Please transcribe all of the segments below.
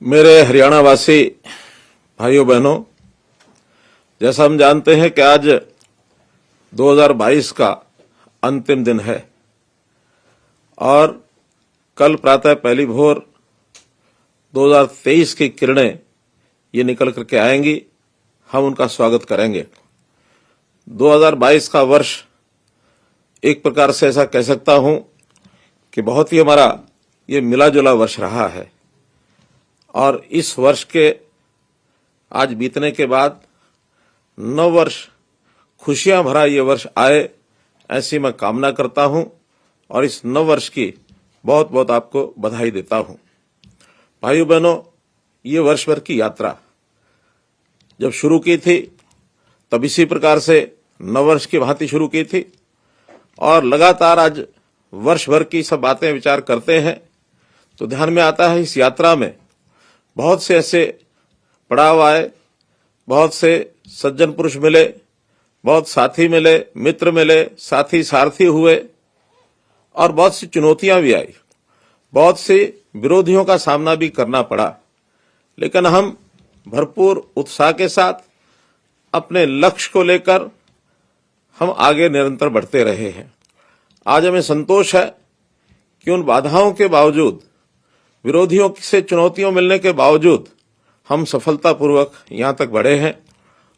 मेरे हरियाणा वासी भाइयों बहनों, जैसा हम जानते हैं कि आज 2022 का अंतिम दिन है और कल प्रातः पहली भोर 2023 की किरणें ये निकल करके आएंगी। हम उनका स्वागत करेंगे। 2022 का वर्ष एक प्रकार से ऐसा कह सकता हूं कि बहुत ही हमारा ये मिला जुला वर्ष रहा है और इस वर्ष के आज बीतने के बाद नव वर्ष खुशियां भरा ये वर्ष आए, ऐसी मैं कामना करता हूं और इस नव वर्ष की बहुत बहुत आपको बधाई देता हूं। भाइयों बहनों, ये वर्ष भर की यात्रा जब शुरू की थी तब इसी प्रकार से नव वर्ष की भांति शुरू की थी और लगातार आज वर्ष भर की सब बातें विचार करते हैं तो ध्यान में आता है इस यात्रा में बहुत से ऐसे पड़ाव आए, बहुत से सज्जन पुरुष मिले, बहुत साथी मिले, मित्र मिले, साथी सारथी हुए और बहुत सी चुनौतियां भी आई, बहुत से विरोधियों का सामना भी करना पड़ा। लेकिन हम भरपूर उत्साह के साथ अपने लक्ष्य को लेकर हम आगे निरंतर बढ़ते रहे हैं। आज हमें संतोष है कि उन बाधाओं के बावजूद, विरोधियों से चुनौतियों मिलने के बावजूद हम सफलतापूर्वक यहां तक बढ़े हैं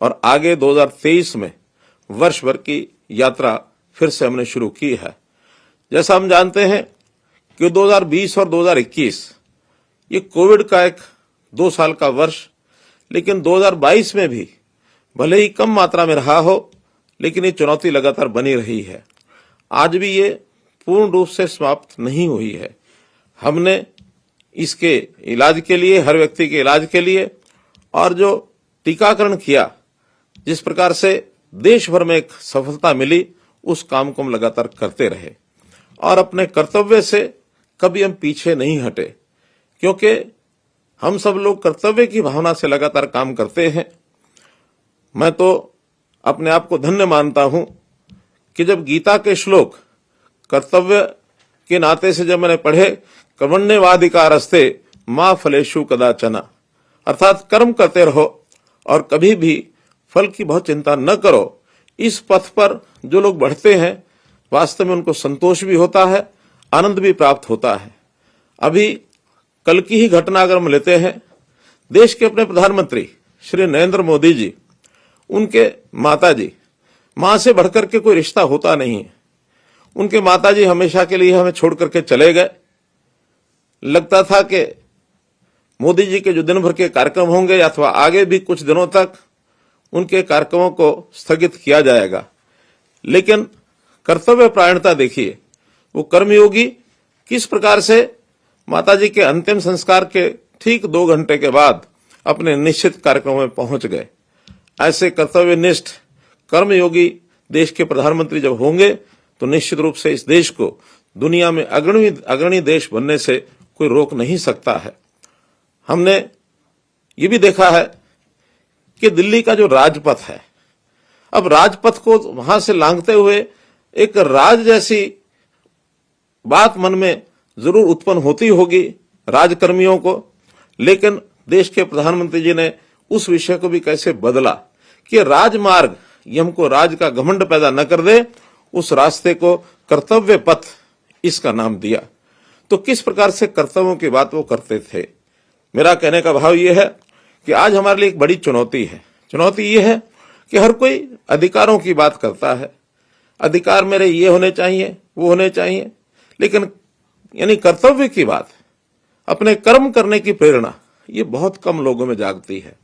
और आगे 2023 में वर्ष भर की यात्रा फिर से हमने शुरू की है। जैसा हम जानते हैं कि 2020 और 2021 ये कोविड का एक 2 साल का वर्ष, लेकिन 2022 में भी भले ही कम मात्रा में रहा हो, लेकिन ये चुनौती लगातार बनी रही है। आज भी ये पूर्ण रूप से समाप्त नहीं हुई है। हमने इसके इलाज के लिए, हर व्यक्ति के इलाज के लिए और जो टीकाकरण किया, जिस प्रकार से देश भर में एक सफलता मिली, उस काम को हम लगातार करते रहे और अपने कर्तव्य से कभी हम पीछे नहीं हटे, क्योंकि हम सब लोग कर्तव्य की भावना से लगातार काम करते हैं। मैं तो अपने आप को धन्य मानता हूं कि जब गीता के श्लोक कर्तव्य के नाते से जब मैंने पढ़े, कर्मण्येवाधिकारस्ते मा फलेषु कदाचन, अर्थात कर्म करते रहो और कभी भी फल की बहुत चिंता न करो। इस पथ पर जो लोग बढ़ते हैं वास्तव में उनको संतोष भी होता है, आनंद भी प्राप्त होता है। अभी कल की ही घटना अगर हम लेते हैं, देश के अपने प्रधानमंत्री श्री नरेंद्र मोदी जी, उनके माताजी, मां से बढ़कर के कोई रिश्ता होता नहीं है। उनके माताजी हमेशा के लिए हमें छोड़ करके चले गए। लगता था कि मोदी जी के जो दिन भर के कार्यक्रम होंगे अथवा आगे भी कुछ दिनों तक उनके कार्यक्रमों को स्थगित किया जाएगा, लेकिन कर्तव्य परायणता देखिए, वो कर्मयोगी किस प्रकार से माताजी के अंतिम संस्कार के ठीक 2 घंटे के बाद अपने निश्चित कार्यक्रमों में पहुंच गए। ऐसे कर्तव्यनिष्ठ कर्मयोगी देश के प्रधानमंत्री जब होंगे तो निश्चित रूप से इस देश को दुनिया में अग्रणी देश बनने से कोई रोक नहीं सकता है। हमने ये भी देखा है कि दिल्ली का जो राजपथ है, अब राजपथ को वहां से लांघते हुए एक राज जैसी बात मन में जरूर उत्पन्न होती होगी राजकर्मियों को, लेकिन देश के प्रधानमंत्री जी ने उस विषय को भी कैसे बदला कि राजमार्ग ये हमको राज का घमंड पैदा न कर दे, उस रास्ते को कर्तव्य पथ इसका नाम दिया। तो किस प्रकार से कर्तव्यों की बात वो करते थे। मेरा कहने का भाव ये है कि आज हमारे लिए एक बड़ी चुनौती है। चुनौती ये है कि हर कोई अधिकारों की बात करता है, अधिकार मेरे ये होने चाहिए, वो होने चाहिए, लेकिन यानी कर्तव्य की बात, अपने कर्म करने की प्रेरणा, ये बहुत कम लोगों में जागती है।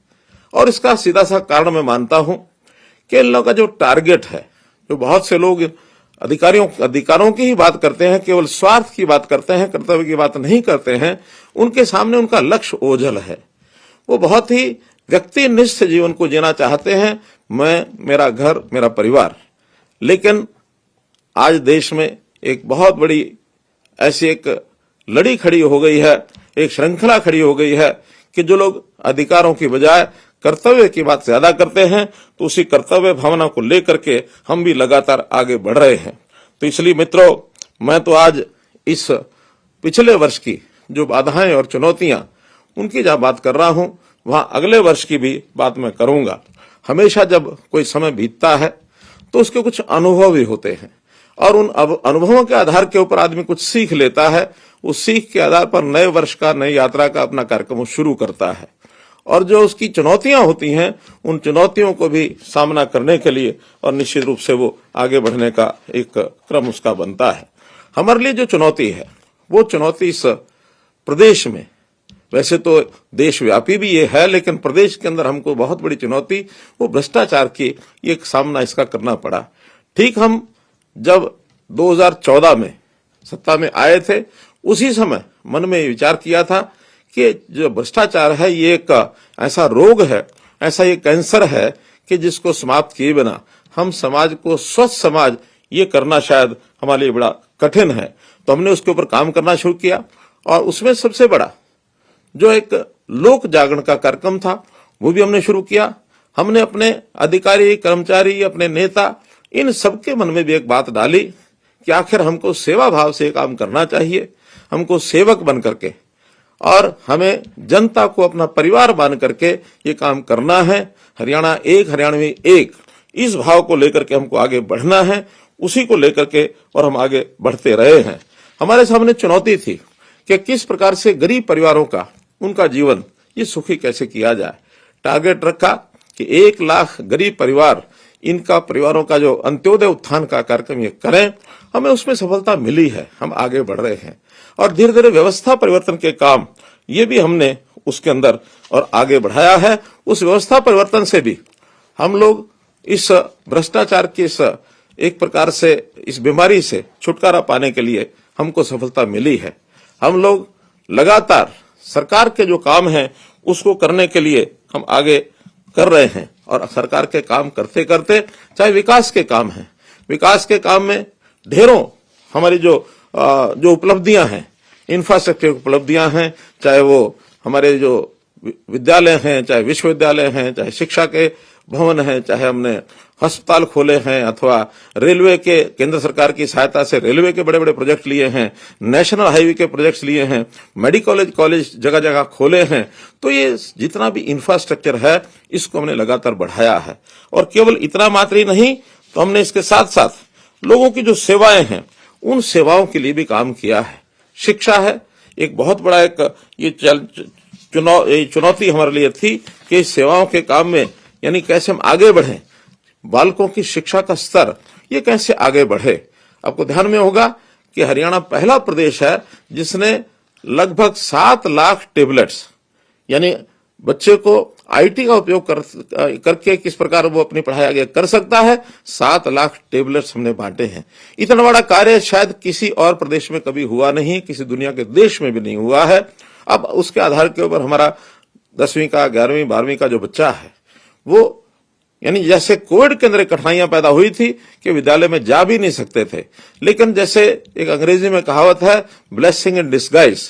और इसका सीधा सा कारण मैं मानता हूं कि इन लोगों का जो टारगेट है, जो बहुत से लोग अधिकारों की ही बात करते हैं, केवल स्वार्थ की बात करते हैं, कर्तव्य की बात नहीं करते हैं, उनके सामने उनका लक्ष्य ओझल है। वो बहुत ही व्यक्तिनिष्ठ जीवन को जीना चाहते हैं, मैं, मेरा घर, मेरा परिवार। लेकिन आज देश में एक बहुत बड़ी ऐसी एक लड़ी खड़ी हो गई है, एक श्रृंखला खड़ी हो गई है कि जो लोग अधिकारों की बजाय कर्तव्य की बात ज्यादा करते हैं, तो उसी कर्तव्य भावना को लेकर के हम भी लगातार आगे बढ़ रहे हैं। तो इसलिए मित्रों, मैं तो आज इस पिछले वर्ष की जो बाधाएं और चुनौतियां उनकी जहां बात कर रहा हूं वहां अगले वर्ष की भी बात मैं करूंगा। हमेशा जब कोई समय बीतता है तो उसके कुछ अनुभव भी होते हैं और उन अनुभवों के आधार के ऊपर आदमी कुछ सीख लेता है। उस सीख के आधार पर नए वर्ष का, नई यात्रा का अपना कार्यक्रम शुरू करता है और जो उसकी चुनौतियां होती हैं उन चुनौतियों को भी सामना करने के लिए और निश्चित रूप से वो आगे बढ़ने का एक क्रम उसका बनता है। हमारे लिए जो चुनौती है वो चुनौती इस प्रदेश में, वैसे तो देशव्यापी भी ये है, लेकिन प्रदेश के अंदर हमको बहुत बड़ी चुनौती वो भ्रष्टाचार की एक सामना इसका करना पड़ा। ठीक हम जब 2014 में सत्ता में आए थे उसी समय मन में विचार किया था कि जो भ्रष्टाचार है ये एक ऐसा रोग है, ऐसा ये कैंसर है कि जिसको समाप्त किए बिना हम समाज को स्वस्थ समाज ये करना शायद हमारे लिए बड़ा कठिन है। तो हमने उसके ऊपर काम करना शुरू किया और उसमें सबसे बड़ा जो एक लोक जागरण का कार्यक्रम था वो भी हमने शुरू किया। हमने अपने अधिकारी, कर्मचारी, अपने नेता, इन सबके मन में भी एक बात डाली कि आखिर हमको सेवा भाव से काम करना चाहिए, हमको सेवक बन करके और हमें जनता को अपना परिवार मान करके ये काम करना है। हरियाणा एक, हरियाणवी एक, इस भाव को लेकर के हमको आगे बढ़ना है, उसी को लेकर के और हम आगे बढ़ते रहे हैं। हमारे सामने चुनौती थी कि किस प्रकार से गरीब परिवारों का, उनका जीवन ये सुखी कैसे किया जाए। टारगेट रखा कि 1 लाख गरीब परिवार, इनका परिवारों का जो अंत्योदय उत्थान का कार्यक्रम ये करें। हमें उसमें सफलता मिली है, हम आगे बढ़ रहे हैं और धीरे धीरे व्यवस्था परिवर्तन के काम ये भी हमने उसके अंदर और आगे बढ़ाया है। उस व्यवस्था परिवर्तन से भी हम लोग इस भ्रष्टाचार की इस एक प्रकार से इस बीमारी से छुटकारा पाने के लिए हमको सफलता मिली है। हम लोग लगातार सरकार के जो काम है उसको करने के लिए हम आगे कर रहे हैं और सरकार के काम करते करते, चाहे विकास के काम हैं, विकास के काम में ढेरों हमारी जो उपलब्धियां हैं, इंफ्रास्ट्रक्चर उपलब्धियां हैं, चाहे वो हमारे जो विद्यालय हैं, चाहे विश्वविद्यालय हैं, चाहे शिक्षा के भवन हैं, चाहे हमने अस्पताल खोले हैं अथवा रेलवे के, केंद्र सरकार की सहायता से रेलवे के बड़े बड़े प्रोजेक्ट लिए हैं, नेशनल हाईवे के प्रोजेक्ट्स लिए हैं, मेडिकल कॉलेज जगह जगह खोले हैं। तो ये जितना भी इंफ्रास्ट्रक्चर है इसको हमने लगातार बढ़ाया है और केवल इतना मात्र ही नहीं, तो हमने इसके साथ साथ लोगों की जो सेवाएं हैं उन सेवाओं के लिए भी काम किया है। शिक्षा है एक बहुत बड़ा एक ये चुनौती हमारे लिए थी कि इस सेवाओं के काम में यानी कैसे हम आगे बढ़ें, बालकों की शिक्षा का स्तर ये कैसे आगे बढ़े। आपको ध्यान में होगा कि हरियाणा पहला प्रदेश है जिसने लगभग 7 लाख टेबलेट्स, यानी बच्चे को आईटी का उपयोग करके किस प्रकार वो अपनी पढ़ाई आगे कर सकता है, 7 लाख टेबलेट्स हमने बांटे हैं। इतना बड़ा कार्य शायद किसी और प्रदेश में कभी हुआ नहीं, किसी दुनिया के देश में भी नहीं हुआ है। अब उसके आधार के ऊपर हमारा 10वीं का, 11वीं, 12वीं का जो बच्चा है वो, यानी जैसे कोविड के अंदर कठिनाइयां पैदा हुई थी कि विद्यालय में जा भी नहीं सकते थे, लेकिन जैसे एक अंग्रेजी में कहावत है, ब्लेसिंग इन डिस्गाइज,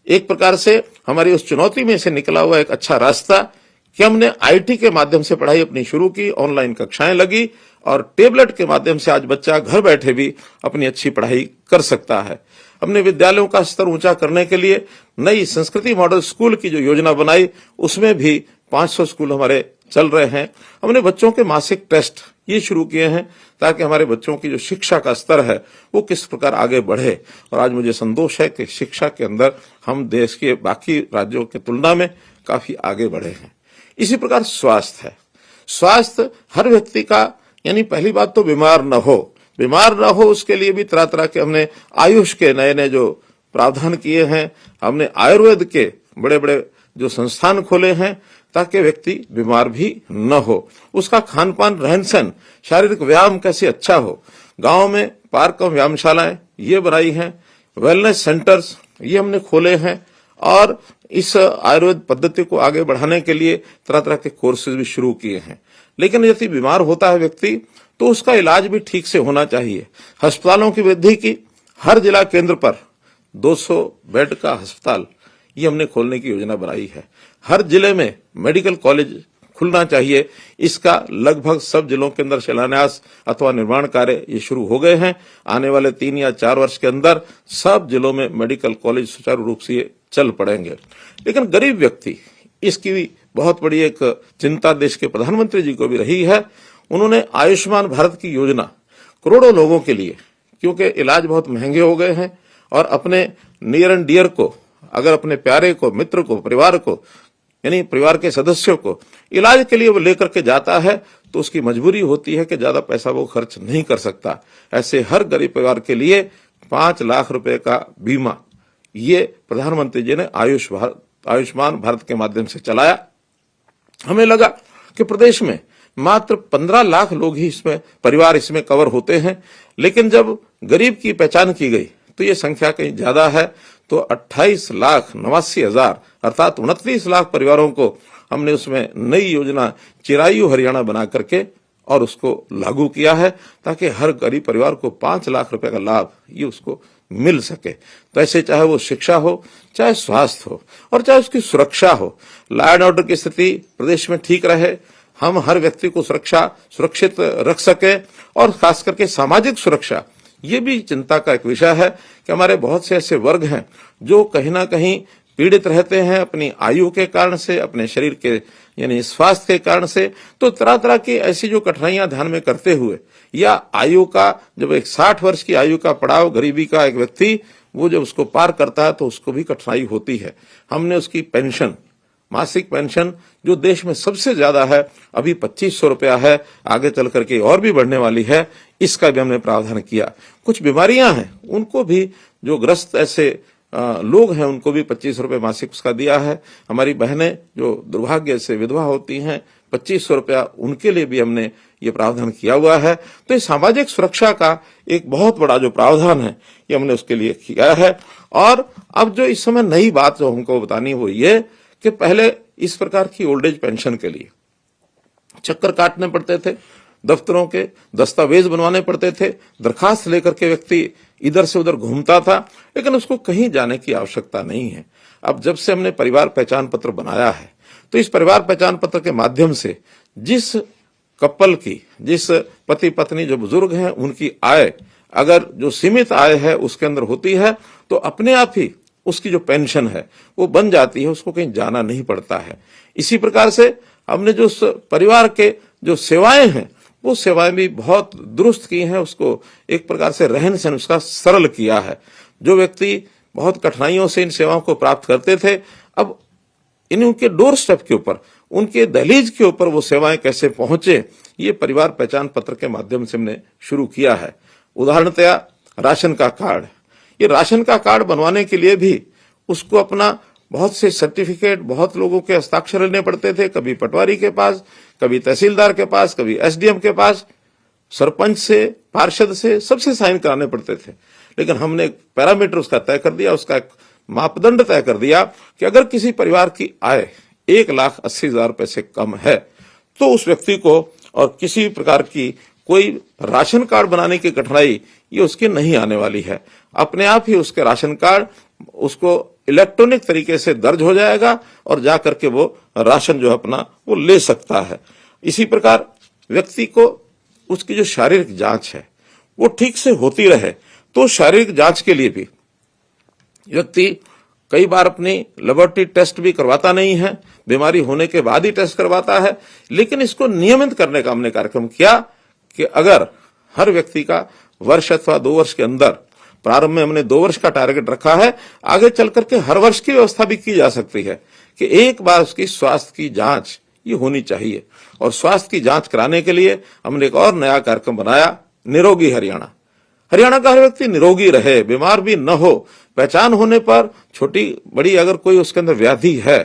एक प्रकार से हमारी उस चुनौती में से निकला हुआ एक अच्छा रास्ता कि हमने आईटी के माध्यम से पढ़ाई अपनी शुरू की, ऑनलाइन कक्षाएं लगी और टेबलेट के माध्यम से आज बच्चा घर बैठे भी अपनी अच्छी पढ़ाई कर सकता है। हमने विद्यालयों का स्तर ऊंचा करने के लिए नई संस्कृति मॉडल स्कूल की जो योजना बनाई, उसमें भी 500 स्कूल हमारे चल रहे हैं। हमने बच्चों के मासिक टेस्ट ये शुरू किए हैं ताकि हमारे बच्चों की जो शिक्षा का स्तर है वो किस प्रकार आगे बढ़े और आज मुझे संतोष है कि शिक्षा के अंदर हम देश के बाकी राज्यों की तुलना में काफी आगे बढ़े हैं। इसी प्रकार स्वास्थ्य है, स्वास्थ्य हर व्यक्ति का, यानी पहली बात तो बीमार न हो उसके लिए भी तरह तरह के हमने आयुष के नए नए जो प्रावधान किए हैं, हमने आयुर्वेद के बड़े बड़े जो संस्थान खोले हैं ताकि व्यक्ति बीमार भी न हो, उसका खान पान, रहन सहन, शारीरिक व्यायाम कैसे अच्छा हो। गांव में पार्क और व्यायामशालाएं ये बनाई हैं, वेलनेस सेंटर्स ये हमने खोले हैं और इस आयुर्वेद पद्धति को आगे बढ़ाने के लिए तरह तरह के कोर्सेज भी शुरू किए हैं। लेकिन यदि बीमार होता है व्यक्ति तो उसका इलाज भी ठीक से होना चाहिए। अस्पतालों की वृद्धि की, हर जिला केंद्र पर 200 बेड का अस्पताल ये हमने खोलने की योजना बनाई है। हर जिले में मेडिकल कॉलेज खुलना चाहिए, इसका लगभग सब जिलों के अंदर शिलान्यास अथवा निर्माण कार्य ये शुरू हो गए हैं। आने वाले 3 या 4 वर्ष के अंदर सब जिलों में मेडिकल कॉलेज सुचारू रूप से चल पड़ेंगे। लेकिन गरीब व्यक्ति, इसकी भी बहुत बड़ी एक चिंता देश के प्रधानमंत्री जी को भी रही है। उन्होंने आयुष्मान भारत की योजना करोड़ों लोगों के लिए, क्योंकि इलाज बहुत महंगे हो गए हैं और अपने नियर एंड डियर को, अगर अपने प्यारे को, मित्र को, परिवार को, यानी परिवार के सदस्यों को इलाज के लिए वो लेकर के जाता है तो उसकी मजबूरी होती है कि ज्यादा पैसा वो खर्च नहीं कर सकता। ऐसे हर गरीब परिवार के लिए 5 लाख रुपए का बीमा ये प्रधानमंत्री जी ने आयुष्मान भारत के माध्यम से चलाया। हमें लगा कि प्रदेश में मात्र 15 लाख लोग ही इसमें, परिवार इसमें कवर होते हैं, लेकिन जब गरीब की पहचान की गई तो ये संख्या कहीं ज्यादा है। तो 28,89,000 अर्थात 29 लाख परिवारों को हमने उसमें नई योजना चिरायु हरियाणा बना करके और उसको लागू किया है, ताकि हर गरीब परिवार को 5 लाख रुपए का लाभ ये उसको मिल सके। तो ऐसे चाहे वो शिक्षा हो, चाहे स्वास्थ्य हो और चाहे उसकी सुरक्षा हो, लॉ एंड ऑर्डर की स्थिति प्रदेश में ठीक रहे, हम हर व्यक्ति को सुरक्षित रख सके, और खास करके सामाजिक सुरक्षा ये भी चिंता का एक विषय है कि हमारे बहुत से ऐसे वर्ग हैं जो कहीं ना कहीं पीड़ित रहते हैं अपनी आयु के कारण से, अपने शरीर के यानी स्वास्थ्य के कारण से। तो तरह तरह की ऐसी जो कठिनाइयां ध्यान में करते हुए, या आयु का जब एक 60 वर्ष की आयु का पड़ाव गरीबी का एक व्यक्ति वो जब उसको पार करता है तो उसको भी कठिनाई होती है। हमने उसकी पेंशन, मासिक पेंशन जो देश में सबसे ज्यादा है, अभी 2500 रुपया है, आगे चल करके और भी बढ़ने वाली है, इसका भी हमने प्रावधान किया। कुछ बीमारियां हैं उनको भी, जो ग्रस्त ऐसे लोग हैं उनको भी 2500 रुपये मासिक उसका दिया है। हमारी बहनें जो दुर्भाग्य से विधवा होती हैं, 2500 रुपया उनके लिए भी हमने ये प्रावधान किया हुआ है। तो ये सामाजिक सुरक्षा का एक बहुत बड़ा जो प्रावधान है ये हमने उसके लिए किया है। और अब जो इस समय नई बात जो हमको बतानी वो ये कि पहले इस प्रकार की ओल्ड एज पेंशन के लिए चक्कर काटने पड़ते थे, दफ्तरों के दस्तावेज बनवाने पड़ते थे, दरखास्त लेकर के व्यक्ति इधर से उधर घूमता था, लेकिन उसको कहीं जाने की आवश्यकता नहीं है। अब जब से हमने परिवार पहचान पत्र बनाया है तो इस परिवार पहचान पत्र के माध्यम से जिस कपल की, जिस पति पत्नी जो बुजुर्ग हैं उनकी आय अगर जो सीमित आय है उसके अंदर होती है तो अपने आप ही उसकी जो पेंशन है वो बन जाती है, उसको कहीं जाना नहीं पड़ता है। इसी प्रकार से हमने जो परिवार के जो सेवाएं हैं वो सेवाएं भी बहुत दुरुस्त की हैं, उसको एक प्रकार से रहन सहन उसका सरल किया है। जो व्यक्ति बहुत कठिनाइयों से इन सेवाओं को प्राप्त करते थे, अब उनके डोर स्टेप के ऊपर, उनके दहलीज के ऊपर वो सेवाएं कैसे पहुंचे, ये परिवार पहचान पत्र के माध्यम से हमने शुरू किया है। उदाहरणतया राशन का कार्ड, ये राशन का कार्ड बनवाने के लिए भी उसको अपना बहुत से सर्टिफिकेट बहुत लोगों के हस्ताक्षर लेने पड़ते थे, कभी पटवारी के पास, कभी तहसीलदार के पास, कभी एसडीएम के पास, सरपंच से, पार्षद से, सबसे साइन कराने पड़ते थे। लेकिन हमने एक पैरामीटर उसका तय कर दिया, उसका एक मापदंड तय कर दिया कि अगर किसी परिवार की आय 1,80,000 रुपए से कम है तो उस व्यक्ति को और किसी प्रकार की कोई राशन कार्ड बनाने की कठिनाई ये उसकी नहीं आने वाली है। अपने आप ही उसके राशन कार्ड उसको इलेक्ट्रॉनिक तरीके से दर्ज हो जाएगा और जाकर के वो राशन जो अपना वो ले सकता है। इसी प्रकार व्यक्ति को उसकी जो शारीरिक जांच है वो ठीक से होती रहे, तो शारीरिक जांच के लिए भी व्यक्ति कई बार अपनी लेबोरेटरी टेस्ट भी करवाता नहीं है, बीमारी होने के बाद ही टेस्ट करवाता है। लेकिन इसको नियमित करने का हमने कार्यक्रम किया कि अगर हर व्यक्ति का वर्ष अथवा 2 वर्ष के अंदर, प्रारंभ में हमने 2 वर्ष का टारगेट रखा है, आगे चल करके हर वर्ष की व्यवस्था भी की जा सकती है कि एक बार उसकी स्वास्थ्य की जांच ये होनी चाहिए। और स्वास्थ्य की जांच कराने के लिए हमने एक और नया कार्यक्रम बनाया, निरोगी हरियाणा। हरियाणा का हर व्यक्ति निरोगी रहे, बीमार भी न हो। पहचान होने पर छोटी बड़ी अगर कोई उसके अंदर व्याधि है,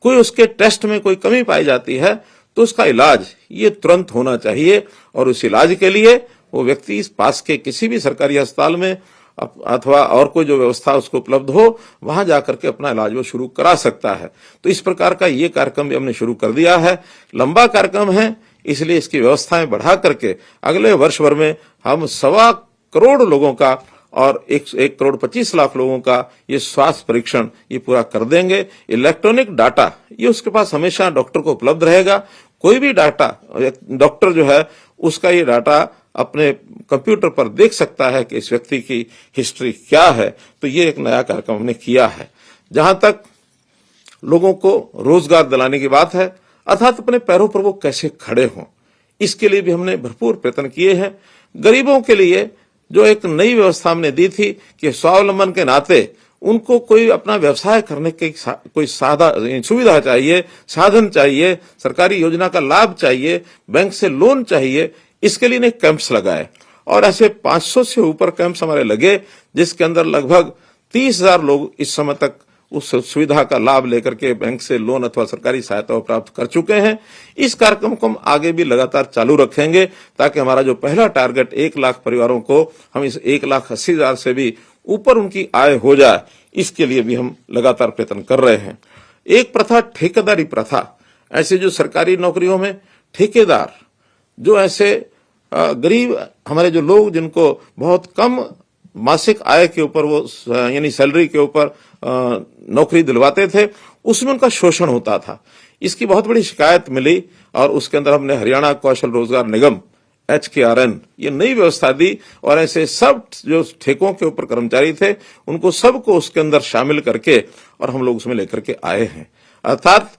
कोई उसके टेस्ट में कोई कमी पाई जाती है तो उसका इलाज ये तुरंत होना चाहिए। और उस इलाज के लिए वो व्यक्ति इस पास के किसी भी सरकारी अस्पताल में अथवा और कोई जो व्यवस्था उसको उपलब्ध हो वहां जाकर के अपना इलाज वो शुरू करा सकता है। तो इस प्रकार का ये कार्यक्रम भी हमने शुरू कर दिया है। लंबा कार्यक्रम है, इसलिए इसकी व्यवस्थाएं बढ़ा करके अगले वर्ष भर में हम 1.25 करोड़ लोगों का और 1,25,00,000 लोगों का ये स्वास्थ्य परीक्षण ये पूरा कर देंगे। इलेक्ट्रॉनिक डाटा ये उसके पास हमेशा डॉक्टर को उपलब्ध रहेगा। कोई भी डाटा डॉक्टर जो है उसका ये डाटा अपने कंप्यूटर पर देख सकता है कि इस व्यक्ति की हिस्ट्री क्या है। तो ये एक नया कार्यक्रम हमने किया है। जहां तक लोगों को रोजगार दिलाने की बात है, अर्थात अपने पैरों पर वो कैसे खड़े हों, इसके लिए भी हमने भरपूर प्रयत्न किए हैं। गरीबों के लिए जो एक नई व्यवस्था हमने दी थी कि स्वावलंबन के नाते उनको कोई अपना व्यवसाय करने की कोई सुविधा चाहिए, साधन चाहिए, सरकारी योजना का लाभ चाहिए, बैंक से लोन चाहिए, इसके लिए कैंप्स लगाए और ऐसे 500 से ऊपर कैंप्स हमारे लगे, जिसके अंदर लगभग 30,000 लोग इस समय तक उस सुविधा का लाभ लेकर के बैंक से लोन अथवा सरकारी सहायता प्राप्त कर चुके हैं। इस कार्यक्रम को हम आगे भी लगातार चालू रखेंगे ताकि हमारा जो पहला टारगेट 1 लाख परिवारों को हम इस 1,80,000 से भी ऊपर उनकी आय हो जाए, इसके लिए भी हम लगातार प्रयत्न कर रहे हैं। एक प्रथा ठेकेदारी प्रथा, ऐसे जो सरकारी नौकरियों में ठेकेदार, जो ऐसे गरीब हमारे जो लोग जिनको बहुत कम मासिक आय के ऊपर वो यानी सैलरी के ऊपर नौकरी दिलवाते थे, उसमें उनका शोषण होता था। इसकी बहुत बड़ी शिकायत मिली और उसके अंदर हमने हरियाणा कौशल रोजगार निगम HKRN ये नई व्यवस्था दी और ऐसे सब जो ठेकों के ऊपर कर्मचारी थे उनको सबको उसके अंदर शामिल करके और हम लोग उसमें लेकर के आए हैं, अर्थात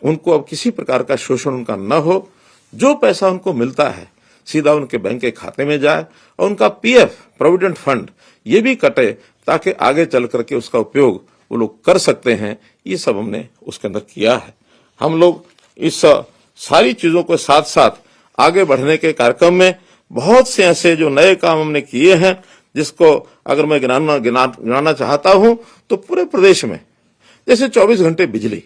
उनको अब किसी प्रकार का शोषण उनका न हो। जो पैसा उनको मिलता है सीधा उनके बैंक के खाते में जाए और उनका PF प्रोविडेंट फंड ये भी कटे ताकि आगे चल करके उसका उपयोग वो लोग कर सकते हैं। ये सब हमने उसके अंदर किया है। हम लोग इस सारी चीजों को साथ साथ आगे बढ़ने के कार्यक्रम में बहुत से ऐसे जो नए काम हमने किए हैं, जिसको अगर मैं गिनाना चाहता हूं तो पूरे प्रदेश में जैसे 24 घंटे बिजली,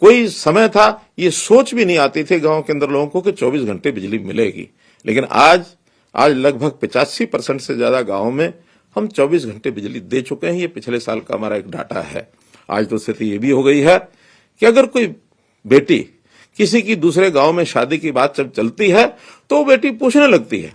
कोई समय था ये सोच भी नहीं आती थी गांव के अंदर लोगों को कि 24 घंटे बिजली मिलेगी, लेकिन आज लगभग 85% से ज्यादा गांवों में हम 24 घंटे बिजली दे चुके हैं। ये पिछले साल का हमारा एक डाटा है। आज तो स्थिति ये भी हो गई है कि अगर कोई बेटी किसी की दूसरे गांव में शादी की बात जब चलती है तो बेटी पूछने लगती है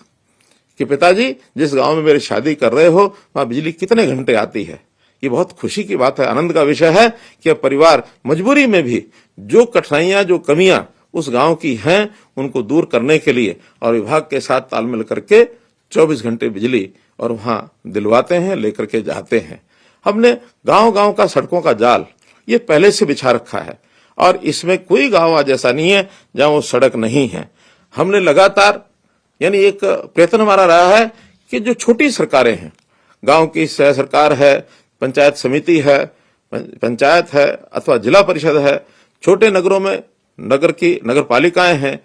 कि पिताजी जिस गांव में मेरी शादी कर रहे हो वहां बिजली कितने घंटे आती है। ये बहुत खुशी की बात है, आनंद का विषय है कि अब परिवार मजबूरी में भी जो कठिनाइयां जो कमियां उस गांव की हैं उनको दूर करने के लिए और विभाग के साथ तालमेल करके 24 घंटे बिजली और वहां दिलवाते हैं, लेकर के जाते हैं। हमने गांव-गांव का सड़कों का जाल ये पहले से बिछा रखा है और इसमें कोई गांव आज ऐसा नहीं है जहां वो सड़क नहीं है। हमने लगातार यानी एक प्रयत्न हमारा रहा है कि जो छोटी सरकारें हैं, गांव की सह सरकार है, पंचायत समिति है, पंचायत है अथवा जिला परिषद है, छोटे नगरों में नगर की नगर पालिकाएं हैं,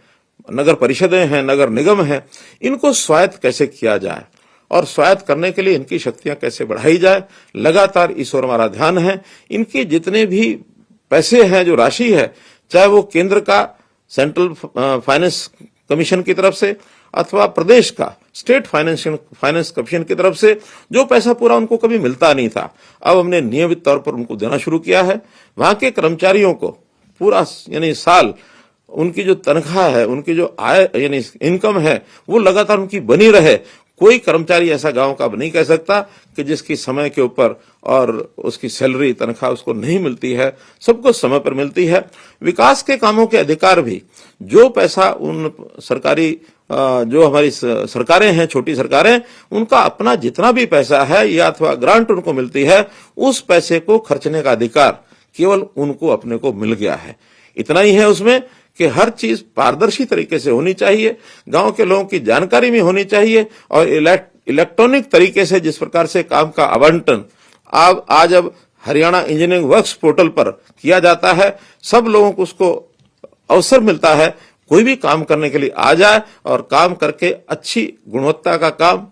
नगर परिषदें हैं, नगर निगम हैं, इनको स्वायत्त कैसे किया जाए और स्वायत्त करने के लिए इनकी शक्तियां कैसे बढ़ाई जाए, लगातार इस ओर हमारा ध्यान है। इनके जितने भी पैसे हैं, जो राशि है, चाहे वो केंद्र का सेंट्रल फाइनेंस कमीशन की तरफ से अथवा प्रदेश का स्टेट फाइनेंस कमीशन की तरफ से, जो पैसा पूरा उनको कभी मिलता नहीं था, अब हमने नियमित तौर पर उनको देना शुरू किया है। वहां के कर्मचारियों को पूरा यानी साल उनकी जो तनख्वाह है, उनकी जो आय यानी इनकम है, वो लगातार उनकी बनी रहे। कोई कर्मचारी ऐसा गांव का नहीं कह सकता कि जिसकी समय के ऊपर और उसकी सैलरी तनख्वाह उसको नहीं मिलती है, सबको समय पर मिलती है। विकास के कामों के अधिकार भी, जो पैसा उन सरकारी जो हमारी सरकारें हैं, छोटी सरकारें, उनका अपना जितना भी पैसा है या अथवा ग्रांट उनको मिलती है, उस पैसे को खर्चने का अधिकार केवल उनको अपने को मिल गया है। इतना ही है उसमें कि हर चीज पारदर्शी तरीके से होनी चाहिए, गांव के लोगों की जानकारी में होनी चाहिए और इलेक्ट्रॉनिक तरीके से जिस प्रकार से काम का आवंटन आज अब हरियाणा इंजीनियरिंग वर्क्स पोर्टल पर किया जाता है, सब लोगों को उसको अवसर मिलता है, कोई भी काम करने के लिए आ जाए और काम करके अच्छी गुणवत्ता का काम,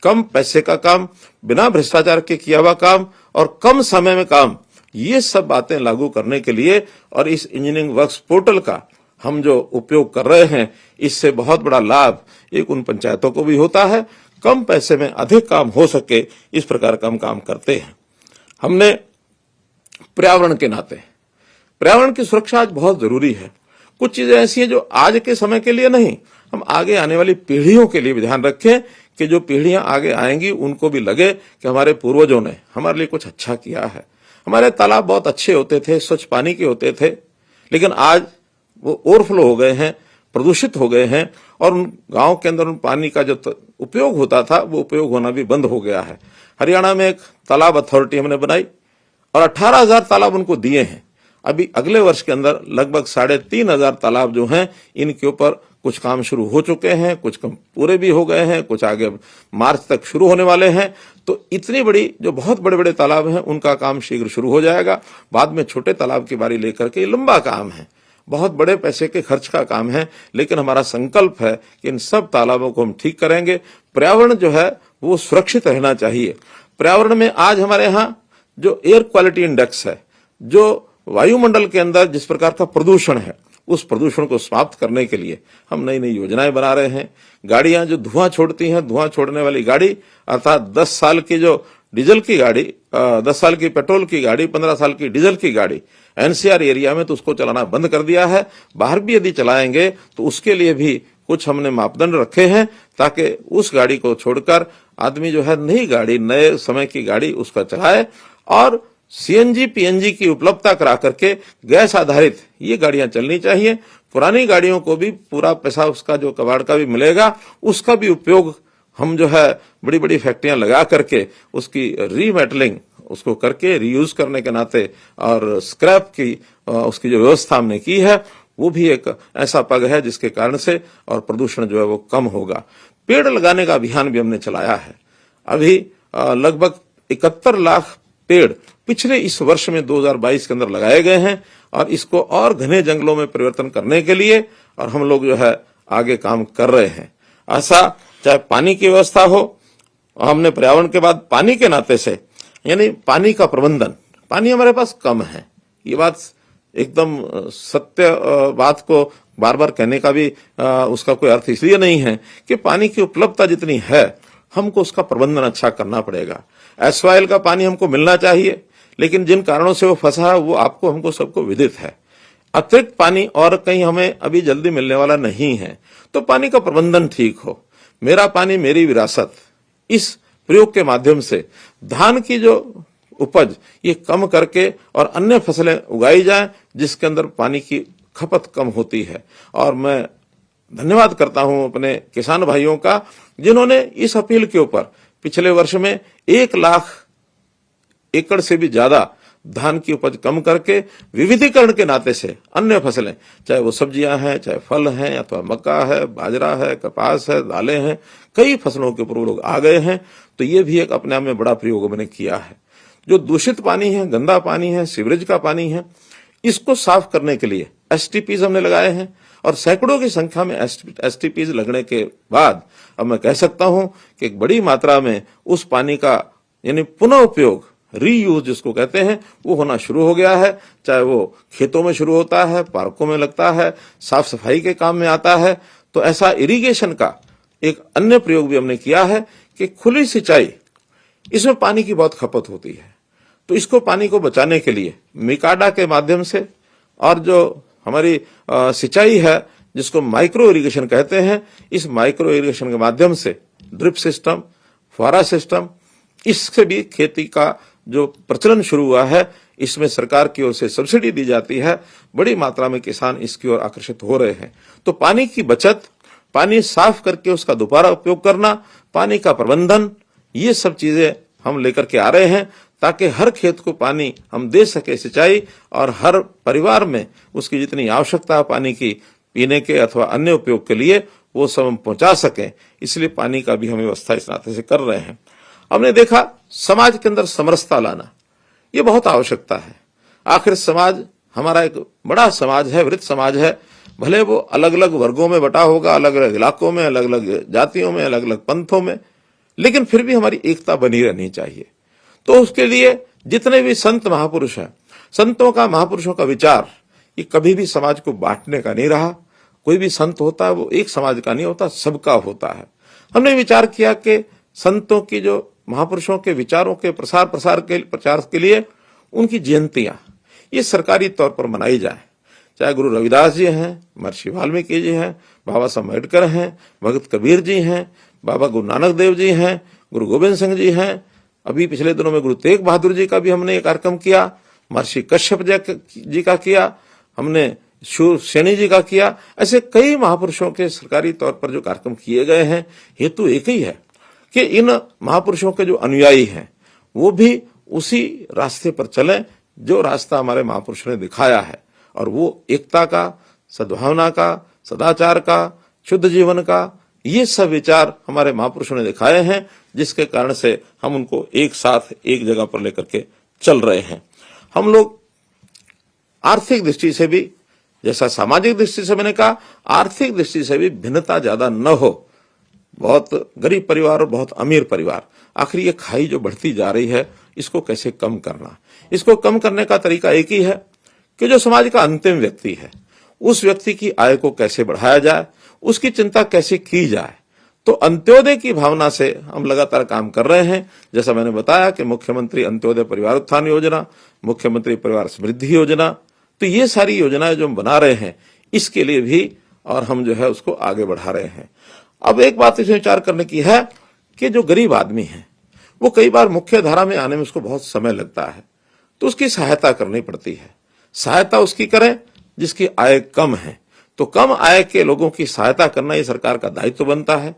कम पैसे का काम, बिना भ्रष्टाचार के किया हुआ काम और कम समय में काम, ये सब बातें लागू करने के लिए और इस इंजीनियरिंग वर्क्स पोर्टल का हम जो उपयोग कर रहे हैं, इससे बहुत बड़ा लाभ एक उन पंचायतों को भी होता है, कम पैसे में अधिक काम हो सके, इस प्रकार का हम काम करते हैं। हमने पर्यावरण के नाते, पर्यावरण की सुरक्षा आज बहुत जरूरी है। कुछ चीजें ऐसी हैं जो आज के समय के लिए नहीं, हम आगे आने वाली पीढ़ियों के लिए भी ध्यान रखें कि जो पीढ़ियां आगे आएंगी उनको भी लगे कि हमारे पूर्वजों ने हमारे लिए कुछ अच्छा किया है। हमारे तालाब बहुत अच्छे होते थे, स्वच्छ पानी के होते थे, लेकिन आज वो ओवरफ्लो हो गए हैं, प्रदूषित हो गए हैं और उन गांव के अंदर उन पानी का जो उपयोग होता था वो उपयोग होना भी बंद हो गया है। हरियाणा में एक तालाब अथॉरिटी हमने बनाई और 18,000 तालाब उनको दिए हैं। अभी अगले वर्ष के अंदर लगभग 3,500 तालाब जो हैं इनके ऊपर कुछ काम शुरू हो चुके हैं, कुछ काम पूरे भी हो गए हैं, कुछ आगे मार्च तक शुरू होने वाले हैं। तो इतनी बड़ी जो बहुत बड़े बड़े तालाब हैं उनका काम शीघ्र शुरू हो जाएगा। बाद में छोटे तालाब की बारी लेकर के लंबा काम है, बहुत बड़े पैसे के खर्च का काम है, लेकिन हमारा संकल्प है कि इन सब तालाबों को हम ठीक करेंगे। पर्यावरण जो है वो सुरक्षित रहना चाहिए। पर्यावरण में आज हमारे यहाँ जो एयर क्वालिटी इंडेक्स है, जो वायुमंडल के अंदर जिस प्रकार का प्रदूषण है, उस प्रदूषण को समाप्त करने के लिए हम नई नई योजनाएं बना रहे हैं। गाड़ियां जो धुआं छोड़ती हैं, धुआं छोड़ने वाली गाड़ी अर्थात 10 साल की जो डीजल की गाड़ी, 10 साल की पेट्रोल की गाड़ी, 15 साल की डीजल की गाड़ी एनसीआर एरिया में तो उसको चलाना बंद कर दिया है। बाहर भी यदि चलाएंगे तो उसके लिए भी कुछ हमने मापदंड रखे हैं ताकि उस गाड़ी को छोड़कर आदमी जो है नई गाड़ी, नए समय की गाड़ी उसका चलाए। और सीएनजी पीएनजी की उपलब्धता करा करके गैस आधारित ये गाड़ियां चलनी चाहिए। पुरानी गाड़ियों को भी पूरा पैसा उसका जो कबाड़ का भी मिलेगा, उसका भी उपयोग हम जो है बड़ी बड़ी फैक्ट्रियां लगा करके उसकी रीमेटलिंग उसको करके रीयूज करने के नाते और स्क्रैप की उसकी जो व्यवस्था हमने की है वो भी एक ऐसा पग है जिसके कारण से और प्रदूषण जो है वो कम होगा। पेड़ लगाने का अभियान भी हमने चलाया है। अभी लगभग 71 लाख पेड़ पिछले इस वर्ष में 2022 के अंदर लगाए गए हैं और इसको और घने जंगलों में परिवर्तन करने के लिए और हम लोग जो है आगे काम कर रहे हैं। ऐसा चाहे पानी की व्यवस्था हो, हमने पर्यावरण के बाद पानी के नाते से यानी पानी का प्रबंधन, पानी हमारे पास कम है, ये बात एकदम सत्य बात को बार बार कहने का भी उसका कोई अर्थ इसलिए नहीं है कि पानी की उपलब्धता जितनी है हमको उसका प्रबंधन अच्छा करना पड़ेगा। एसवाइल का पानी हमको मिलना चाहिए, लेकिन जिन कारणों से वो फंसा है वो आपको हमको सबको विदित है। अतिरिक्त पानी और कहीं हमें अभी जल्दी मिलने वाला नहीं है, तो पानी का प्रबंधन ठीक हो। मेरा पानी मेरी विरासत, इस प्रयोग के माध्यम से धान की जो उपज ये कम करके और अन्य फसलें उगाई जाए जिसके अंदर पानी की खपत कम होती है। और मैं धन्यवाद करता हूं अपने किसान भाइयों का जिन्होंने इस अपील के ऊपर पिछले वर्ष में 1 लाख एकड़ से भी ज्यादा धान की उपज कम करके विविधीकरण के नाते से अन्य फसलें, चाहे वो सब्जियां हैं, चाहे फल हैं, अथवा मक्का है, बाजरा है, कपास है, दालें हैं, कई फसलों के ऊपर वो लोग आ गए हैं। तो ये भी एक अपने आप में बड़ा प्रयोग मैंने किया है। जो दूषित पानी है, गंदा पानी है, सीवरेज का पानी है, इसको साफ करने के लिए एसटीपीज हमने लगाए हैं और सैकड़ों की संख्या में एसटीपीज लगने के बाद अब मैं कह सकता हूं कि एक बड़ी मात्रा में उस पानी का यानी पुनः उपयोग, रीयूज जिसको कहते हैं, वो होना शुरू हो गया है। चाहे वो खेतों में शुरू होता है, पार्कों में लगता है, साफ सफाई के काम में आता है। तो ऐसा इरिगेशन का एक अन्य प्रयोग भी हमने किया है कि खुली सिंचाई, इसमें पानी की बहुत खपत होती है, तो इसको पानी को बचाने के लिए मिकाडा के माध्यम से और जो हमारी सिंचाई है जिसको माइक्रो इरिगेशन कहते हैं, इस माइक्रो इरिगेशन के माध्यम से ड्रिप सिस्टम, फुहारा सिस्टम, इससे भी खेती का जो प्रचलन शुरू हुआ है, इसमें सरकार की ओर से सब्सिडी दी जाती है। बड़ी मात्रा में किसान इसकी ओर आकर्षित हो रहे हैं। तो पानी की बचत, पानी साफ करके उसका दोबारा उपयोग करना, पानी का प्रबंधन, ये सब चीजें हम लेकर के आ रहे हैं ताकि हर खेत को पानी हम दे सके सिंचाई, और हर परिवार में उसकी जितनी आवश्यकता है पानी की पीने के अथवा अन्य उपयोग के लिए वो सब हम पहुंचा सकें। इसलिए पानी का भी हम व्यवस्था इस नाते से कर रहे हैं। हमने देखा समाज के अंदर समरसता लाना, ये बहुत आवश्यकता है। आखिर समाज हमारा एक बड़ा समाज है, वृत्त समाज है। भले वो अलग अलग वर्गों में बटा होगा, अलग अलग इलाकों में, अलग अलग जातियों में, अलग अलग पंथों में, लेकिन फिर भी हमारी एकता बनी रहनी चाहिए। तो उसके लिए जितने भी संत महापुरुष हैं, संतों का, महापुरुषों का विचार ये कभी भी समाज को बांटने का नहीं रहा। कोई भी संत होता है वो एक समाज का नहीं होता, सबका होता है। हमने विचार किया कि संतों की जो महापुरुषों के विचारों के प्रचार के लिए उनकी जयंतियां ये सरकारी तौर पर मनाई जाए। चाहे गुरु रविदास जी हैं, महर्षि वाल्मीकि जी हैं, बाबा साहब अम्बेडकर हैं, भगत कबीर जी हैं, बाबा गुरु नानक देव जी हैं, गुरु गोविंद सिंह जी हैं, अभी पिछले दिनों में गुरु तेग बहादुर जी का भी हमने एक कार्यक्रम किया, महर्षि कश्यप जी का किया, हमने शूरसेनी जी का किया। ऐसे कई महापुरुषों के सरकारी तौर पर जो कार्यक्रम किए गए हैं, हेतु एक ही है कि इन महापुरुषों के जो अनुयायी हैं वो भी उसी रास्ते पर चलें जो रास्ता हमारे महापुरुषों ने दिखाया है, और वो एकता का, सद्भावना का, सदाचार का, शुद्ध जीवन का, ये सब विचार हमारे महापुरुषों ने दिखाए हैं, जिसके कारण से हम उनको एक साथ एक जगह पर लेकर के चल रहे हैं। हम लोग आर्थिक दृष्टि से भी, जैसा सामाजिक दृष्टि से मैंने कहा, आर्थिक दृष्टि से भी भिन्नता ज्यादा न हो। बहुत गरीब परिवार और बहुत अमीर परिवार, आखिर ये खाई जो बढ़ती जा रही है, इसको कैसे कम करना। इसको कम करने का तरीका एक ही है कि जो समाज का अंतिम व्यक्ति है, उस व्यक्ति की आय को कैसे बढ़ाया जाए, उसकी चिंता कैसे की जाए। तो अंत्योदय की भावना से हम लगातार काम कर रहे हैं। जैसा मैंने बताया कि मुख्यमंत्री अंत्योदय परिवार उत्थान योजना, मुख्यमंत्री परिवार समृद्धि योजना, तो ये सारी योजनाएं जो हम बना रहे हैं, इसके लिए भी और हम जो है उसको आगे बढ़ा रहे हैं। अब एक बात इसमें विचार करने की है कि जो गरीब आदमी है, वो कई बार मुख्य धारा में आने में उसको बहुत समय लगता है, तो उसकी सहायता करनी पड़ती है। सहायता उसकी करें जिसकी आय कम है, तो कम आय के लोगों की सहायता करना ये सरकार का दायित्व बनता है।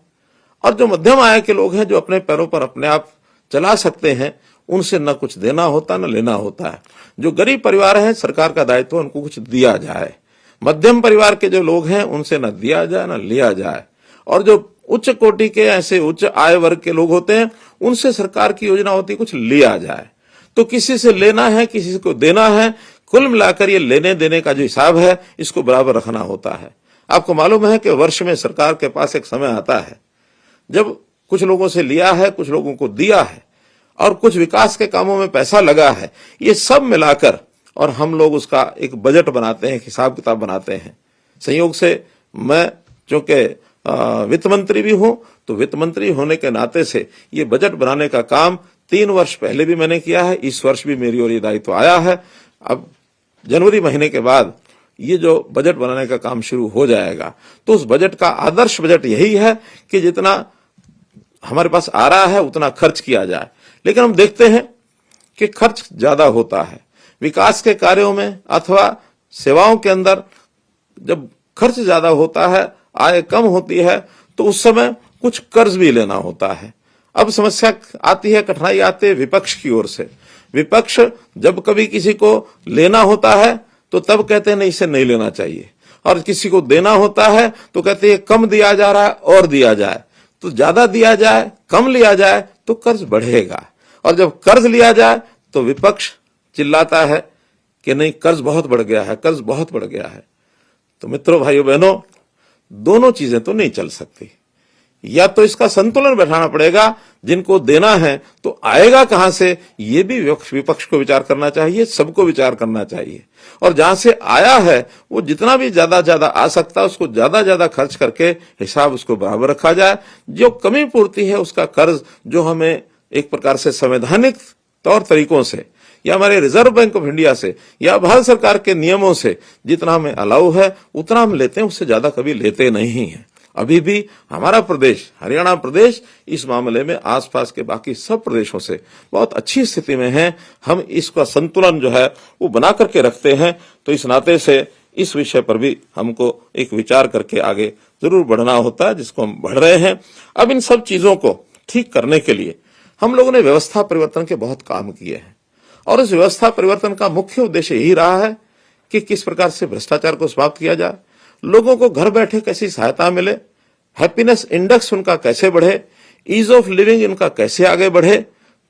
और जो मध्यम आय के लोग हैं, जो अपने पैरों पर अपने आप चला सकते हैं, उनसे न कुछ देना होता न लेना होता है। जो गरीब परिवार हैं, सरकार का दायित्व उनको कुछ दिया जाए। मध्यम परिवार के जो लोग हैं, उनसे न दिया जाए न लिया जाए। और जो उच्च कोटि के, ऐसे उच्च आय वर्ग के लोग होते हैं, उनसे सरकार की योजना होती है कुछ लिया जाए। तो किसी से लेना है, किसी को देना है, कुल मिलाकर ये लेने देने का जो हिसाब है, इसको बराबर रखना होता है। आपको मालूम है कि वर्ष में सरकार के पास एक समय आता है जब कुछ लोगों से लिया है, कुछ लोगों को दिया है, और कुछ विकास के कामों में पैसा लगा है। ये सब मिलाकर और हम लोग उसका एक बजट बनाते हैं, हिसाब किताब बनाते हैं। संयोग से मैं चूंकि वित्त मंत्री भी हूं, तो वित्त मंत्री होने के नाते से ये बजट बनाने का काम 3 वर्ष पहले भी मैंने किया है। इस वर्ष भी मेरी ओर ये दायित्व आया है। अब जनवरी महीने के बाद ये जो बजट बनाने का काम शुरू हो जाएगा, तो उस बजट का आदर्श बजट यही है कि जितना हमारे पास आ रहा है उतना खर्च किया जाए। लेकिन हम देखते हैं कि खर्च ज्यादा होता है विकास के कार्यों में अथवा सेवाओं के अंदर। जब खर्च ज्यादा होता है, आय कम होती है, तो उस समय कुछ कर्ज भी लेना होता है। अब समस्या आती है, कठिनाई आती है विपक्ष की ओर से। विपक्ष जब कभी किसी को लेना होता है तो तब कहते हैं नहीं, इसे नहीं लेना चाहिए, और किसी को देना होता है तो कहते हैं कम दिया जा रहा है और दिया जाए। तो ज्यादा दिया जाए, कम लिया जाए तो कर्ज बढ़ेगा, और जब कर्ज लिया जाए तो विपक्ष चिल्लाता है कि नहीं, कर्ज बहुत बढ़ गया है, कर्ज बहुत बढ़ गया है। तो मित्रों, भाइयों बहनों, दोनों चीजें तो नहीं चल सकती। या तो इसका संतुलन बैठाना पड़ेगा, जिनको देना है तो आएगा कहां से, ये भी विपक्ष को विचार करना चाहिए, सबको विचार करना चाहिए। और जहां से आया है वो जितना भी ज्यादा आ सकता है, उसको ज्यादा खर्च करके हिसाब उसको बराबर रखा जाए। जो कमी पूर्ति है उसका कर्ज, जो हमें एक प्रकार से संवैधानिक तौर तरीकों से या हमारे रिजर्व बैंक ऑफ इंडिया से या भारत सरकार के नियमों से जितना हमें अलाउ है उतना हम लेते हैं, उससे ज्यादा कभी लेते नहीं है। अभी भी हमारा प्रदेश, हरियाणा प्रदेश, इस मामले में आसपास के बाकी सब प्रदेशों से बहुत अच्छी स्थिति में है। हम इसका संतुलन जो है वो बना करके रखते हैं। तो इस नाते से इस विषय पर भी हमको एक विचार करके आगे जरूर बढ़ना होता है, जिसको हम बढ़ रहे हैं। अब इन सब चीजों को ठीक करने के लिए हम लोगों ने व्यवस्था परिवर्तन के बहुत काम किए हैं, और इस व्यवस्था परिवर्तन का मुख्य उद्देश्य यही रहा है कि किस प्रकार से भ्रष्टाचार को समाप्त किया जाए, लोगों को घर बैठे कैसी सहायता मिले, हैप्पीनेस इंडेक्स उनका कैसे बढ़े, ईज ऑफ लिविंग इनका कैसे आगे बढ़े।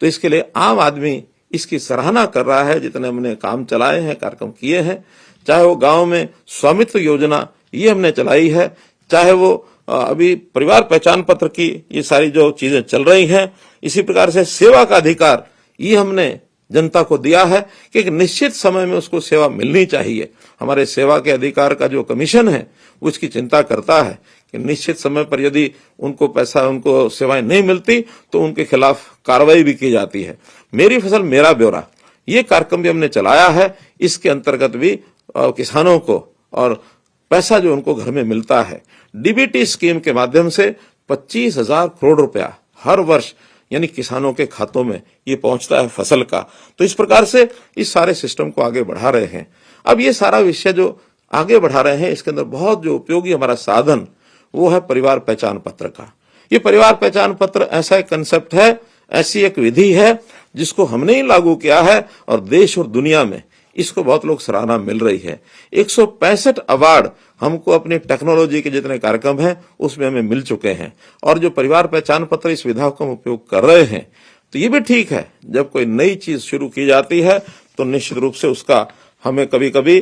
तो इसके लिए आम आदमी इसकी सराहना कर रहा है। जितने हमने काम चलाए हैं, कार्यक्रम किए हैं, चाहे वो गांव में स्वामित्व योजना ये हमने चलाई है, चाहे वो अभी परिवार पहचान पत्र की ये सारी जो चीजें चल रही हैं, इसी प्रकार से सेवा का अधिकार ये हमने जनता को दिया है कि एक निश्चित समय में उसको सेवा मिलनी चाहिए। हमारे सेवा के अधिकार का जो कमीशन है वो इसकी चिंता करता है कि निश्चित समय पर यदि उनको पैसा, उनको सेवाएं नहीं मिलती तो उनके खिलाफ कार्रवाई भी की जाती है। मेरी फसल मेरा ब्यौरा ये कार्यक्रम भी हमने चलाया है। इसके अंतर्गत भी किसानों को और पैसा जो उनको घर में मिलता है, डीबीटी स्कीम के माध्यम से 25,000 करोड़ रुपया हर वर्ष यानी किसानों के खातों में ये पहुंचता है फसल का। तो इस प्रकार से इस सारे सिस्टम को आगे बढ़ा रहे हैं। अब ये सारा विषय जो आगे बढ़ा रहे हैं, इसके अंदर बहुत जो उपयोगी हमारा साधन वो है परिवार पहचान पत्र का। ये परिवार पहचान पत्र ऐसा एक कंसेप्ट है, ऐसी एक विधि है जिसको हमने ही लागू किया है और देश और दुनिया में इसको बहुत लोग सराहना मिल रही है। 165 अवार्ड हमको अपनी टेक्नोलॉजी के जितने कार्यक्रम हैं उसमें हमें मिल चुके हैं, और जो परिवार पहचान पत्र इस सुविधा का हम उपयोग कर रहे हैं, तो ये भी ठीक है। जब कोई नई चीज शुरू की जाती है तो निश्चित रूप से उसका हमें कभी कभी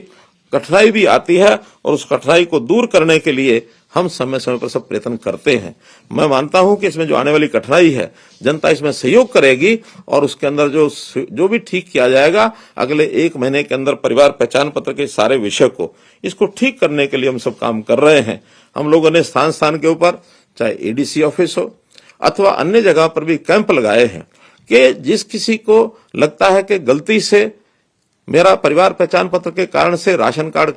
कठिनाई भी आती है, और उस कठिनाई को दूर करने के लिए हम समय समय पर सब प्रयत्न करते हैं। मैं मानता हूं कि इसमें जो आने वाली कठिनाई है जनता इसमें सहयोग करेगी, और उसके अंदर जो भी ठीक किया जाएगा अगले 1 महीने के अंदर परिवार पहचान पत्र के सारे विषय को इसको ठीक करने के लिए हम सब काम कर रहे हैं। हम लोगों ने स्थान स्थान के ऊपर चाहे एडीसी ऑफिस हो अथवा अन्य जगह पर भी कैंप लगाए हैं कि जिस किसी को लगता है कि गलती से मेरा परिवार पहचान पत्र के कारण से राशन कार्ड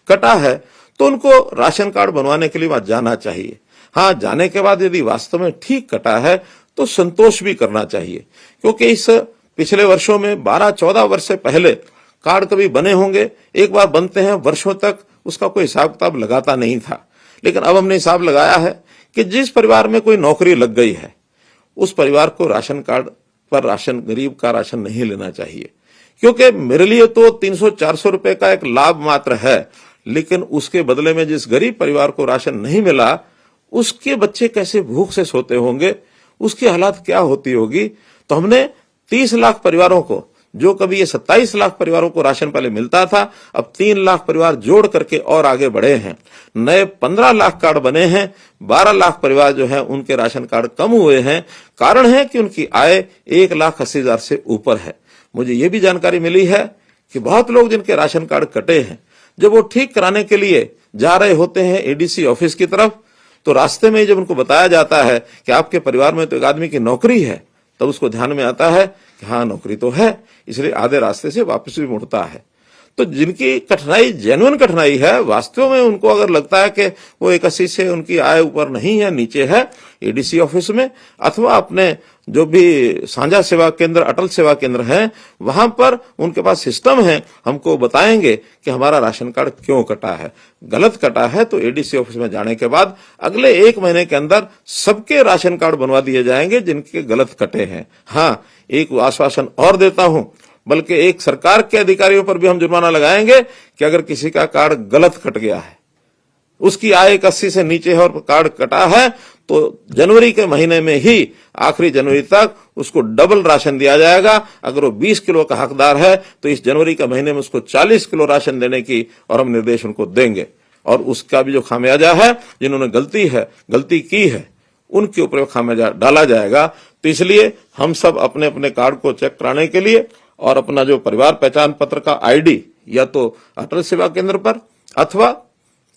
कटा है तो उनको राशन कार्ड बनवाने के लिए वहां जाना चाहिए। हाँ, जाने के बाद यदि वास्तव में ठीक कटा है तो संतोष भी करना चाहिए, क्योंकि इस पिछले वर्षों में 12-14 वर्ष से पहले कार्ड कभी बने होंगे, एक बार बनते हैं वर्षों तक उसका कोई हिसाब किताब लगाता नहीं था। लेकिन अब हमने हिसाब लगाया है कि जिस परिवार में कोई नौकरी लग गई है उस परिवार को राशन कार्ड पर राशन, गरीब का राशन नहीं लेना चाहिए, क्योंकि मेरे लिए तो 300-400 रुपए का एक लाभ मात्र है, लेकिन उसके बदले में जिस गरीब परिवार को राशन नहीं मिला उसके बच्चे कैसे भूख से सोते होंगे, उसकी हालात क्या होती होगी। तो हमने 30 लाख परिवारों को, जो कभी ये 27 लाख परिवारों को राशन पहले मिलता था, अब 3 लाख परिवार जोड़ करके और आगे बढ़े हैं। नए 15 लाख कार्ड बने हैं, 12 लाख परिवार जो है उनके राशन कार्ड कम हुए हैं। कारण है कि उनकी आय 1,80,000 से ऊपर है। मुझे ये भी जानकारी मिली है कि बहुत लोग जिनके राशन कार्ड कटे हैं, जब वो ठीक कराने के लिए जा रहे होते हैं एडीसी ऑफिस की तरफ, तो रास्ते में जब उनको बताया जाता है कि आपके परिवार में तो एक आदमी की नौकरी है, तब उसको ध्यान में आता है कि हाँ नौकरी तो है, इसलिए आधे रास्ते से वापस भी मुड़ता है। तो जिनकी कठिनाई जेन्युइन कठिनाई है, वास्तव में उनको अगर लगता है कि वो 81 से उनकी आय ऊपर नहीं है, नीचे है, एडीसी ऑफिस में अथवा अपने जो भी साझा सेवा केंद्र, अटल सेवा केंद्र हैं, वहां पर उनके पास सिस्टम है, हमको बताएंगे कि हमारा राशन कार्ड क्यों कटा है। गलत कटा है तो एडीसी ऑफिस में जाने के बाद अगले 1 महीने के अंदर सबके राशन कार्ड बनवा दिए जाएंगे जिनके गलत कटे हैं। हाँ, एक आश्वासन और देता हूं, बल्कि एक सरकार के अधिकारियों पर भी हम जुर्माना लगाएंगे कि अगर किसी का कार्ड गलत कट गया है, उसकी आय 80 से नीचे है और कार्ड कटा है, तो जनवरी के महीने में ही आखिरी जनवरी तक उसको डबल राशन दिया जाएगा। अगर वो 20 किलो का हकदार है तो इस जनवरी के महीने में उसको 40 किलो राशन देने की और हम निर्देश उनको देंगे, और उसका भी जो खामियाजा है, जिन्होंने गलती की है उनके ऊपर खामियाजा डाला जाएगा। तो इसलिए हम सब अपने अपने कार्ड को चेक कराने के लिए और अपना जो परिवार पहचान पत्र का आईडी या तो अटल सेवा केंद्र पर अथवा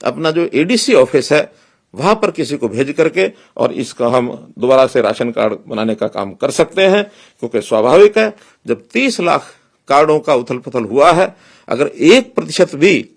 अपना जो एडीसी ऑफिस है वहां पर किसी को भेज करके और इसका हम दोबारा से राशन कार्ड बनाने का काम कर सकते हैं। क्योंकि स्वाभाविक है, जब 30 लाख कार्डों का उथल पुथल हुआ है, अगर 1% भी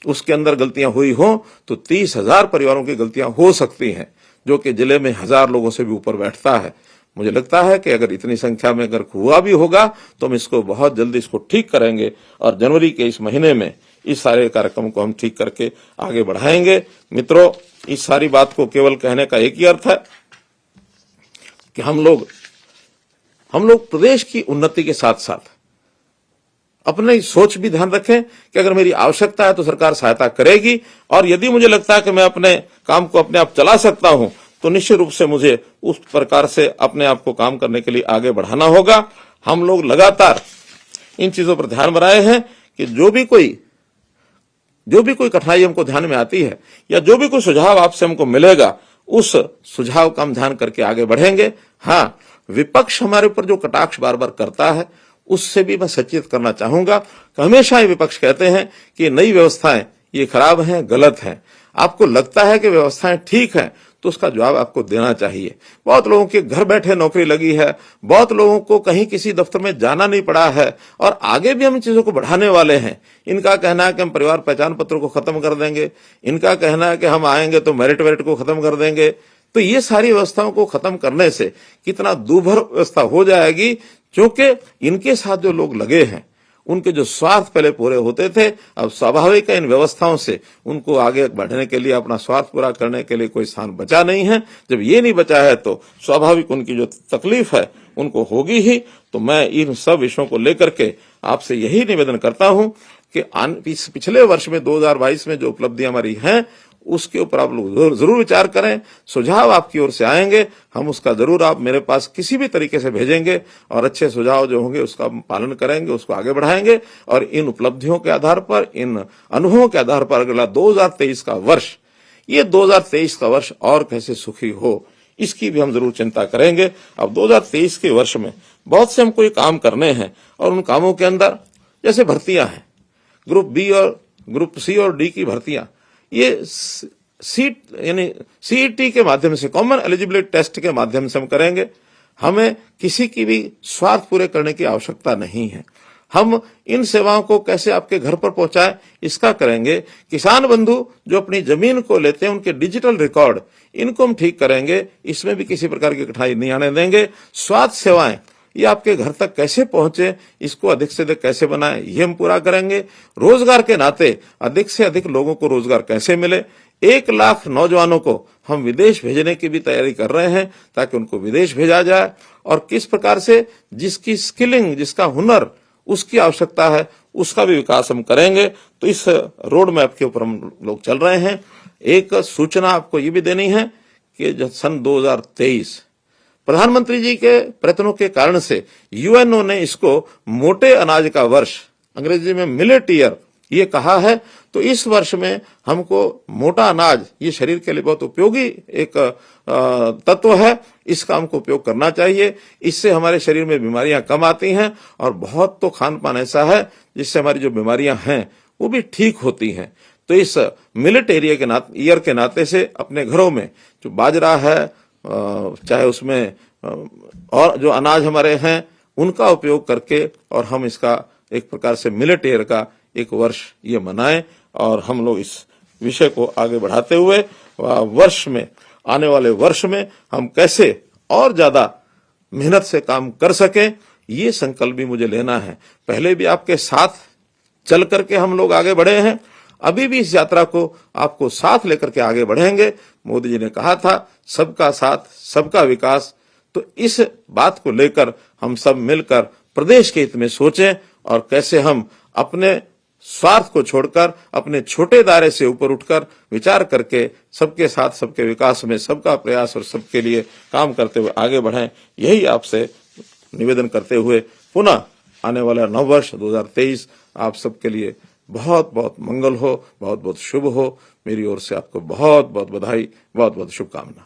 उसके अंदर गलतियां हुई हो तो 30,000 परिवारों की गलतियां हो सकती हैं, जो कि जिले में 1000 लोगों से भी ऊपर बैठता है। मुझे लगता है कि अगर इतनी संख्या में अगर हुआ भी होगा तो हम इसको बहुत जल्दी इसको ठीक करेंगे, और जनवरी के इस महीने में इस सारे कार्यक्रम को हम ठीक करके आगे बढ़ाएंगे। मित्रों, इस सारी बात को केवल कहने का एक ही अर्थ है कि हम लोग प्रदेश की उन्नति के साथ साथ अपनी सोच भी ध्यान रखें कि अगर मेरी आवश्यकता है तो सरकार सहायता करेगी, और यदि मुझे लगता है कि मैं अपने काम को अपने आप चला सकता हूं तो निश्चित रूप से मुझे उस प्रकार से अपने आप को काम करने के लिए आगे बढ़ाना होगा। हम लोग लगातार इन चीजों पर ध्यान बनाए हैं कि जो भी कोई कठिनाई हमको ध्यान में आती है या जो भी कोई सुझाव आपसे हमको मिलेगा, उस सुझाव का हम ध्यान करके आगे बढ़ेंगे। हाँ, विपक्ष हमारे ऊपर जो कटाक्ष बार बार करता है उससे भी मैं सचेत करना चाहूंगा कि हमेशा ये विपक्ष कहते हैं कि नई व्यवस्थाएं ये खराब हैं, गलत हैं। आपको लगता है कि व्यवस्थाएं ठीक हैं तो उसका जवाब आपको देना चाहिए। बहुत लोगों के घर बैठे नौकरी लगी है, बहुत लोगों को कहीं किसी दफ्तर में जाना नहीं पड़ा है, और आगे भी हम इन चीजों को बढ़ाने वाले हैं। इनका कहना है कि हम परिवार पहचान पत्र को खत्म कर देंगे, इनका कहना है कि हम आएंगे तो मेरिट वेरिट को खत्म कर देंगे। तो ये सारी व्यवस्थाओं को खत्म करने से कितना दूभर व्यवस्था हो जाएगी, क्योंकि इनके साथ जो लोग लगे हैं उनके जो स्वार्थ पहले पूरे होते थे, अब स्वाभाविक है इन व्यवस्थाओं से उनको आगे बढ़ने के लिए, अपना स्वार्थ पूरा करने के लिए कोई स्थान बचा नहीं है। जब ये नहीं बचा है तो स्वाभाविक उनकी जो तकलीफ है उनको होगी ही। तो मैं इन सब विषयों को लेकर के आपसे यही निवेदन करता हूं कि पिछले वर्ष में 2022 में जो उपलब्धियां हमारी हैं उसके ऊपर आप लोग जरूर विचार करें। सुझाव आपकी ओर से आएंगे, हम उसका जरूर आप मेरे पास किसी भी तरीके से भेजेंगे और अच्छे सुझाव जो होंगे उसका पालन करेंगे, उसको आगे बढ़ाएंगे और इन उपलब्धियों के आधार पर, इन अनुभवों के आधार पर अगला 2023 का वर्ष, ये 2023 का वर्ष और कैसे सुखी हो इसकी भी हम जरूर चिंता करेंगे। अब 2023 के वर्ष में बहुत से हमको ये काम करने हैं और उन कामों के अंदर जैसे भर्तियां हैं, ग्रुप बी और ग्रुप सी और डी की भर्तियां, ये सीट यानी सीईटी के माध्यम से, कॉमन एलिजिबिलिटी टेस्ट के माध्यम से हम करेंगे। हमें किसी की भी स्वार्थ पूरे करने की आवश्यकता नहीं है। हम इन सेवाओं को कैसे आपके घर पर पहुंचाए इसका करेंगे। किसान बंधु जो अपनी जमीन को लेते हैं उनके डिजिटल रिकॉर्ड, इनको हम ठीक करेंगे, इसमें भी किसी प्रकार की कठिनाई नहीं आने देंगे। स्वास्थ्य सेवाएं ये आपके घर तक कैसे पहुंचे, इसको अधिक से अधिक कैसे बनाएं, ये हम पूरा करेंगे। रोजगार के नाते अधिक से अधिक लोगों को रोजगार कैसे मिले, 1 लाख नौजवानों को हम विदेश भेजने की भी तैयारी कर रहे हैं ताकि उनको विदेश भेजा जाए। और किस प्रकार से जिसकी स्किलिंग, जिसका हुनर उसकी आवश्यकता है, उसका भी विकास हम करेंगे। तो इस रोड मैप के ऊपर हम लोग चल रहे हैं। एक सूचना आपको ये भी देनी है कि सन 2023 प्रधानमंत्री जी के प्रयत्नों के कारण से यूएनओ ने इसको मोटे अनाज का वर्ष, अंग्रेजी में मिलेट ईयर, ये कहा है। तो इस वर्ष में हमको मोटा अनाज, ये शरीर के लिए बहुत उपयोगी एक तत्व है, इसका हमको उपयोग करना चाहिए। इससे हमारे शरीर में बीमारियां कम आती हैं और बहुत तो खान पान ऐसा है जिससे हमारी जो बीमारियां हैं वो भी ठीक होती हैं। तो इस मिलेट ईयर के नाते से अपने घरों में जो बाजरा है, चाहे उसमें और जो अनाज हमारे हैं उनका उपयोग करके और हम इसका एक प्रकार से मिलेट ईयर का एक वर्ष ये मनाएं और हम लोग इस विषय को आगे बढ़ाते हुए वर्ष में, आने वाले वर्ष में हम कैसे और ज्यादा मेहनत से काम कर सकें, ये संकल्प भी मुझे लेना है। पहले भी आपके साथ चल करके हम लोग आगे बढ़े हैं, अभी भी इस यात्रा को आपको साथ लेकर के आगे बढ़ेंगे। मोदी जी ने कहा था सबका साथ सबका विकास, तो इस बात को लेकर हम सब मिलकर प्रदेश के हित में सोचें और कैसे हम अपने स्वार्थ को छोड़कर अपने छोटे दायरे से ऊपर उठकर विचार करके सबके साथ सबके विकास में सबका प्रयास और सबके लिए काम करते हुए आगे बढ़ें। यही आपसे निवेदन करते हुए पुनः आने वाला नववर्ष 2023 आप सबके लिए बहुत बहुत मंगल हो, बहुत बहुत शुभ हो। मेरी ओर से आपको बहुत बहुत बधाई, बहुत बहुत शुभकामना।